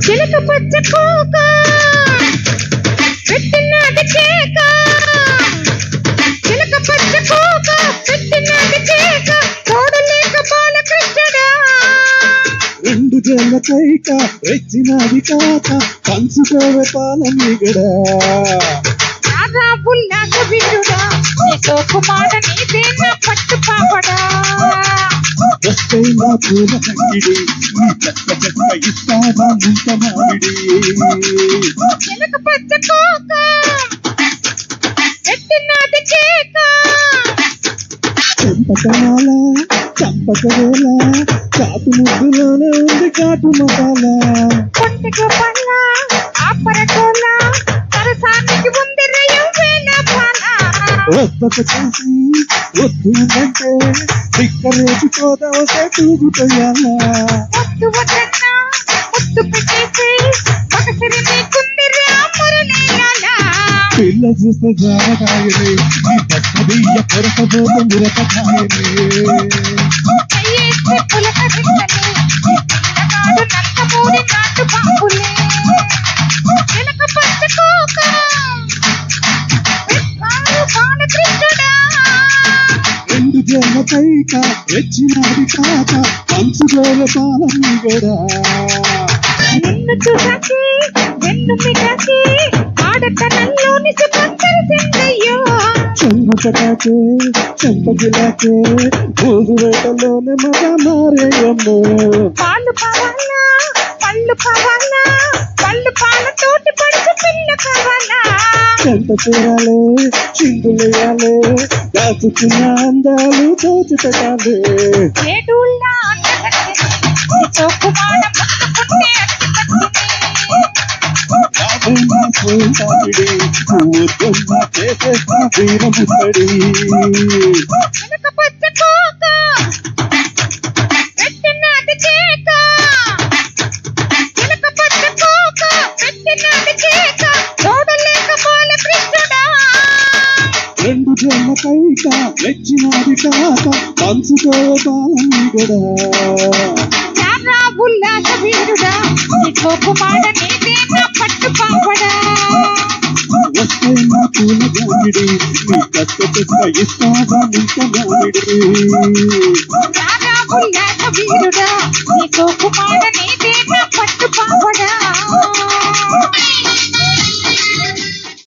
చిలక పచ్చ కోక పెట్టినది కేక చిలక పచ్చ కోక పెట్టినది కేక చూడలేక బాలకృష్ణుడా రెండు జల్ల కైక రెచ్చినది కాక పంచుకోవే పాలమిగడా రాధా ఉల్లాస వీరుడా నీ సోకు మాట నీదే నా పట్టు పాపడా వస్తైనా పూల తంగిడి నీ చెక్క చెక్క ఇస్తావా ముంత మామిడి చిలక పచ్చ కోక పెట్టినది కేక చెంపకమాల చంపకవేళ కాటు ముద్దులోనే ఉంది కాటు మసాలా కొంటికి పళ్ళ ఆపరటోల సరసానికి ఉంది రయం వేల పాల వద్దత చేసి వద్దు అంటే దిక్కరేసిపోదావే తూగుతోయాలా ముద్దు వద్దన్నా ముద్దు పెట్టేసి ఒకసిరి నీకుంది రామురలేయాల పిల్ల చూస్తే జారకాయలే నీ పక్క బియ్య కొరకబోత మిరపకాయలే చెయ్యేస్తే పులకరింతలే ఈ పిల్లగాడు నందమూరి నాటు బాంబులే చిలక పచ్చ కోక పెట్టాడు బాలకృష్ణుడా రెండు జల్ల కైక రెచ్చినది కాక పంచుకోవే పాలమిగడా నిన్ను చూసాకి వెన్ను మిటాకి ఆడతనంలోని సుమంతరి సింగయ్యో చెంగు పటాకే చెంపగిలాకే ఊరు వేటలోనే మగ మారేయమ్మో పాలు కావాలా పళ్ళు కావాలా పళ్ళు పాలతోటి పడుచు పిల్ల కావాలా చెంత చేరాలే చిందులేయాలే దాచుకున్న అందాలు దోచి పెట్టాలే ఏడుల్లా అంటగట్టిని నీ చోకు మాడ ముట్టుకుంటే పోతాపిడి పూర్వమ్మ చేసేస్తా వీరముత్తడి చిలక పచ్చ కోక పెట్టినది కేక చిలక పచ్చ కోక పెట్టినది కేక చూడలేక బాలకృష్ణుడా రెండు జల్ల కైక రెచ్చినది కాక పంచుకో బాలమిగడా రాధా ఉల్లాస వీరుడా నీ చోకు మాడ నీదే నా పట్టు పాపడా వస్తైనా పూల జామిడి నీ కక్క చెక్క ఇస్తావా ముంత మామిడి రాధా ఉల్లాస వీరుడా నీ చోకు మాడ నీదే నా పట్టు పాపడా